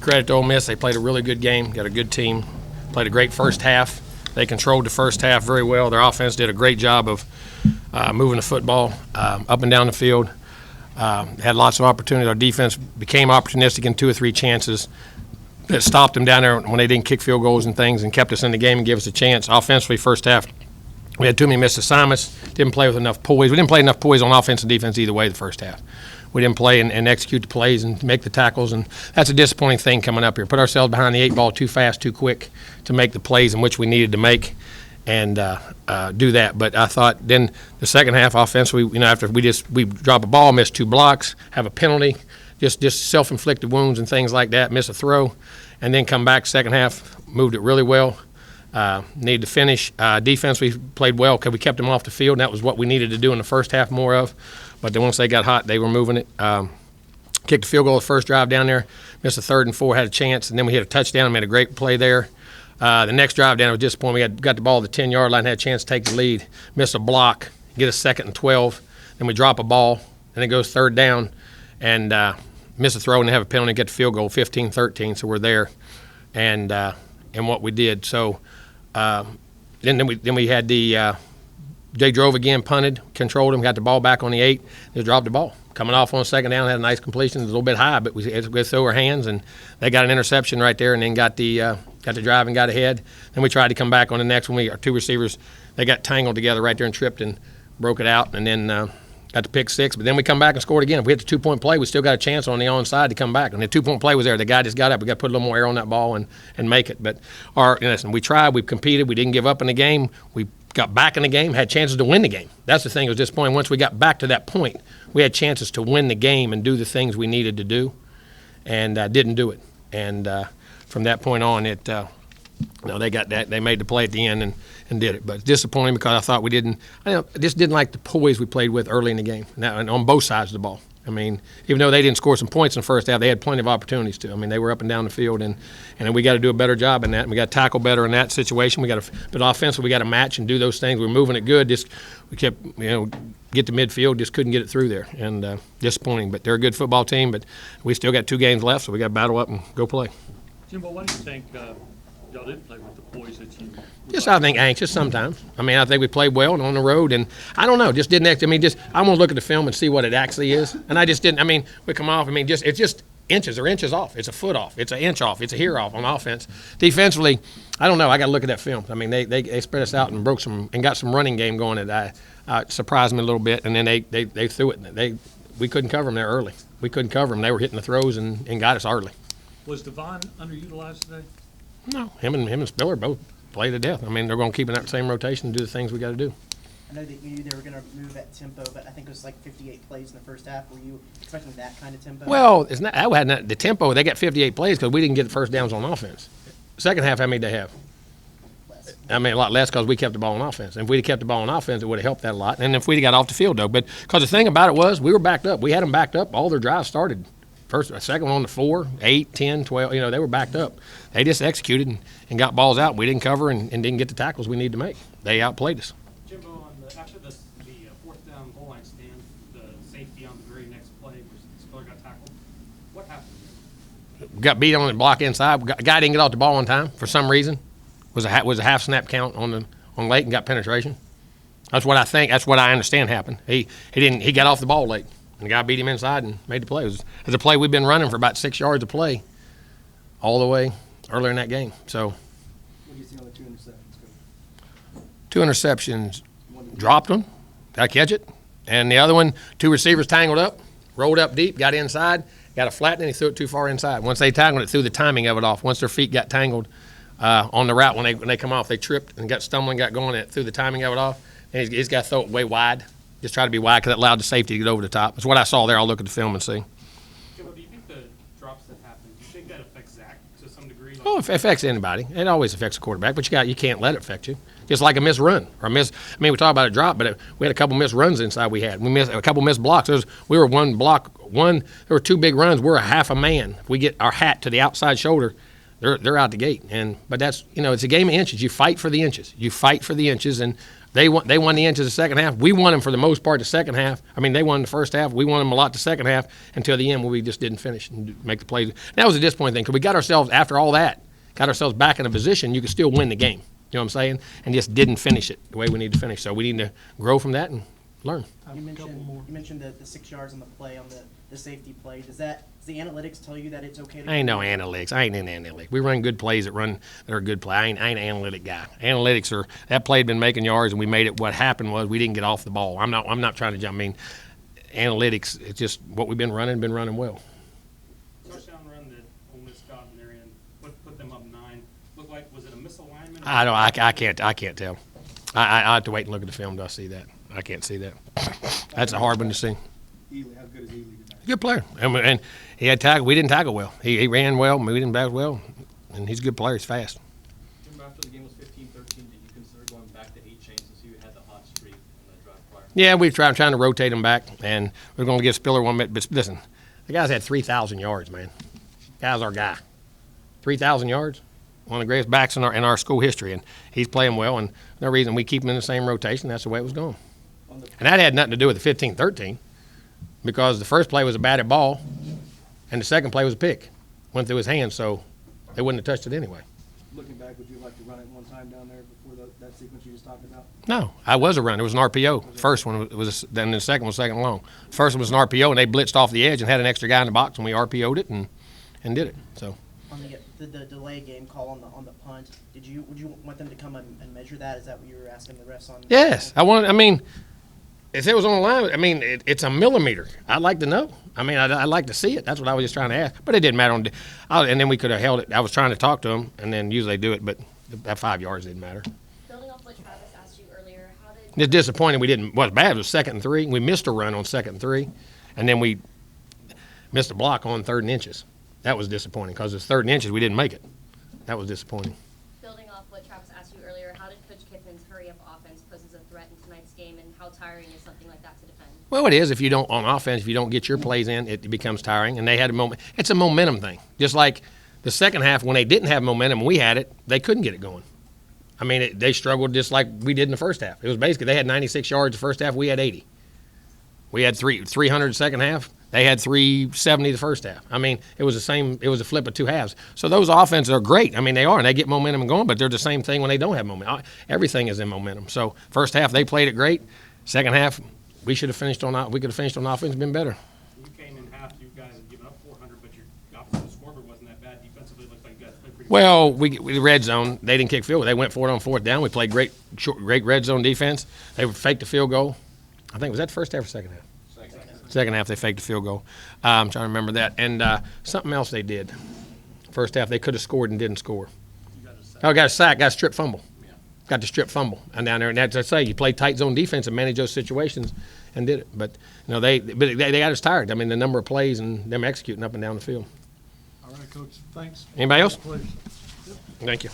credit to Ole Miss. They played a really good game, got a good team, played a great first half. They controlled the first half very well. Their offense did a great job of moving the football up and down the field. Had lots of opportunity. Our defense became opportunistic in 2 or 3 chances that stopped them down there when they didn't kick field goals and things and kept us in the game and gave us a chance. Offensively, first half, we had too many missed assignments, didn't play with enough poise. We didn't play enough poise on offense and defense either way the first half. We didn't play and execute the plays and make the tackles, and that's a disappointing thing coming up here. Put ourselves behind the 8 ball too fast, too quick to make the plays in which we needed to make and do that. But I thought then the second half offensively, after we drop a ball, miss 2 blocks, have a penalty, just self-inflicted wounds and things like that, miss a throw, and then come back second half, moved it really well. Needed to finish. Defense, we played well because we kept them off the field, and that was what we needed to do in the first half more of. But then once they got hot, they were moving it. Kicked the field goal the first drive down there, missed a 3rd and 4, had a chance, and then we hit a touchdown, made a great play there. The next drive down was disappointing. We got the ball at the 10-yard line, had a chance to take the lead, miss a block, get a 2nd and 12, then we drop a ball, and it goes 3rd down, and miss a throw and have a penalty, get the field goal, 15-13, so we're there, and what we did. So then we had they drove again, punted, controlled them, got the ball back on the 8, just dropped the ball. Coming off on 2nd down, had a nice completion. It was a little bit high, but we had to go through our hands, and they got an interception right there, and then got the drive and got ahead. Then we tried to come back on the next one. Our 2 receivers, they got tangled together right there and tripped and broke it out, and then got the pick 6. But then we come back and scored again. If we hit the 2-point play, we still got a chance on the onside to come back. And the 2-point play was there. The guy just got up. We got to put a little more air on that ball and make it. But listen, we tried. We competed. We didn't give up in the game. We got back in the game, had chances to win the game. That's the thing. It was disappointing. Once we got back to that point, we had chances to win the game and do the things we needed to do, and didn't do it. And from that point on, they got that. They made the play at the end and did it. But it's disappointing because I thought I just didn't like the poise we played with early in the game, and on both sides of the ball. I mean, even though they didn't score some points in the first half, they had plenty of opportunities to. I mean, they were up and down the field, and we got to do a better job in that. And we got to tackle better in that situation. But offensively, we got to match and do those things. We're moving it good. We kept, get to midfield, just couldn't get it through there, and disappointing. But they're a good football team. But we still got 2 games left, so we got to battle up and go play. Jimbo, why do you think y'all didn't play with the poise that you? Just I think anxious sometimes. I mean, I think we played well on the road, and I don't know, just didn't. I want to look at the film and see what it actually is, and I just didn't. I mean, we come off. I mean, it's just inches or inches off. It's a foot off. It's an inch off. It's a hair off on offense. Defensively, I don't know. I got to look at that film. I mean, they spread us out and broke some and got some running game going that surprised me a little bit, and then they threw it. We couldn't cover them there early. We couldn't cover them. They were hitting the throws and got us early. Was Devon underutilized today? No, him and Spiller both play to death. I mean, they're going to keep in that same rotation and do the things we got to do. I know that you knew they were going to move at tempo, but I think it was like 58 plays in the first half. Were you expecting that kind of tempo? Well, the tempo. They got 58 plays because we didn't get the first downs on offense. Second half, how many did they have? Less. I mean, a lot less because we kept the ball on offense. And if we'd have kept the ball on offense, it would have helped that a lot. And if we'd have got off the field, though. But because the thing about it was we were backed up. We had them backed up. All their drives started. Second one on the 4, 8, 10, 12. They were backed up. They just executed and got balls out. We didn't cover and didn't get the tackles we needed to make. They outplayed us. Jimbo, after the 4th down goal line stand, the safety on the very next play where Spiller got tackled, what happened? Got beat on the block inside. A guy didn't get off the ball on time for some reason. Was a half snap count on late and got penetration. That's what I think. That's what I understand happened. He got off the ball late. And the guy beat him inside and made the play. It was a play we've been running for about 6 yards of play all the way earlier in that game. So, What do you see on the 2 interceptions? 2 interceptions, dropped them, got to catch it. And the other one, 2 receivers tangled up, rolled up deep, got inside, got a flat, and he threw it too far inside. Once they tangled it, threw the timing of it off. Once their feet got tangled on the route, when they come off, they tripped and got stumbling, got going, and it threw the timing of it off. And he's got to throw it way wide. Just try to be wide because it allowed the safety to get over the top. That's what I saw there. I'll look at the film and see. Jimbo, do you think the drops that happened, do you think that affects Zach to some degree? Oh, it affects anybody. It always affects a quarterback, but you can't let it affect you. Just like a missed run or we talk about a drop, but we had a couple missed runs inside we had. We missed a couple missed blocks. We were there were 2 big runs. We're a half a man. If we get our hat to the outside shoulder, they're out the gate. But that's, it's a game of inches. You fight for the inches. And They won the inches the second half. We won them for the most part the second half. I mean, they won the first half. We won them a lot the second half until the end where we just didn't finish and make the plays. And that was a disappointing thing because we got ourselves, after all that, got ourselves back in a position you could still win the game. You know what I'm saying? And just didn't finish it the way we need to finish. So we need to grow from that and learn. You mentioned the 6 yards on the play, on the safety play. Does the analytics tell you that it's okay to I ain't no analytics. I ain't in analytics. We run good plays that are good play. I ain't an analytic guy. Analytics are that play had been making yards and we made it. What happened was we didn't get off the ball. I'm not trying to jump. I mean, analytics. It's just what we've been running well. Touchdown run that Ole Miss got in their end, put them up 9. Looked like, was it a misalignment? I can't tell. I have to wait and look at the film to see that. I can't see that. That's a hard one to see. Ely, how good is Ely tonight? Good player, and he had tackle. We didn't tackle well. He ran well, we didn't back well, and he's a good player. He's fast. Jimbo, after the game was 15-13, did you consider going back to 8 chains since you had the hot streak in the drive prior? Yeah, we've trying to rotate him back, and we're going to give Spiller 1 minute. But listen, the guy's had 3,000 yards, man. Guy's our guy. 3,000 yards, one of the greatest backs in our school history, and he's playing well. And no reason we keep him in the same rotation. That's the way it was going. And that had nothing to do with the 15-13. Because the first play was a batted ball, and the second play was a pick. Went through his hands, so they wouldn't have touched it anyway. Looking back, would you like to run it one time down there before that sequence you just talked about? No, I was a runner. It was an RPO. First one was, then the second one was second long. First one was an RPO, and they blitzed off the edge and had an extra guy in the box, and we RPO'd it and did it. So. On the delay game call on the punt, would you want them to come and measure that? Is that what you were asking the refs on? Yes, I mean. If it was on the line, I mean, it's a millimeter. I'd like to know. I mean, I'd like to see it. That's what I was just trying to ask. But it didn't matter. And then we could have held it. I was trying to talk to them, and then usually they do it, but that 5 yards didn't matter. Building off what Travis asked you earlier, how did It's disappointing we didn't. What's bad was 2nd and 3. We missed a run on 2nd and 3, and then we missed a block on 3rd and inches. That was disappointing because it's 3rd and inches. We didn't make it. That was disappointing. building off what Travis asked you earlier, how did Coach Kiffin's hurry-up offense pose as a threat in tonight's game, and how tiring is something like that to defend? Well, it is. If you don't on offense, if you don't get your plays in, it becomes tiring. And they had a moment. It's a momentum thing. Just like the second half, when they didn't have momentum, and we had it, they couldn't get it going. I mean, they struggled just like we did in the first half. It was basically they had 96 yards the first half. We had 80. We had 300 the second half. They had 370 the first half. I mean, it was the same. It was a flip of two halves. So those offenses are great. I mean, they are, and they get momentum and going. But they're the same thing when they don't have momentum. Everything is in momentum. So first half they played it great. Second half we should have finished on. We could have finished on offense and been better. You came in half, you guys had given up 400, but your opposite scoreboard wasn't that bad defensively. It looked like you guys played pretty Well, we red zone. They didn't kick field goal. They went for it on 4th down. We played great red zone defense. They faked the field goal. I think was that first half or second half? Second half they faked the field goal. I'm trying to remember that. And something else they did. First half they could have scored and didn't score. Got a sack. Got a strip fumble. Yeah. Got the strip fumble. And down there, and as I say, you play tight zone defense and manage those situations and did it. But they got us tired. I mean, the number of plays and them executing up and down the field. All right, Coach, thanks. Anybody else? Please. Thank you.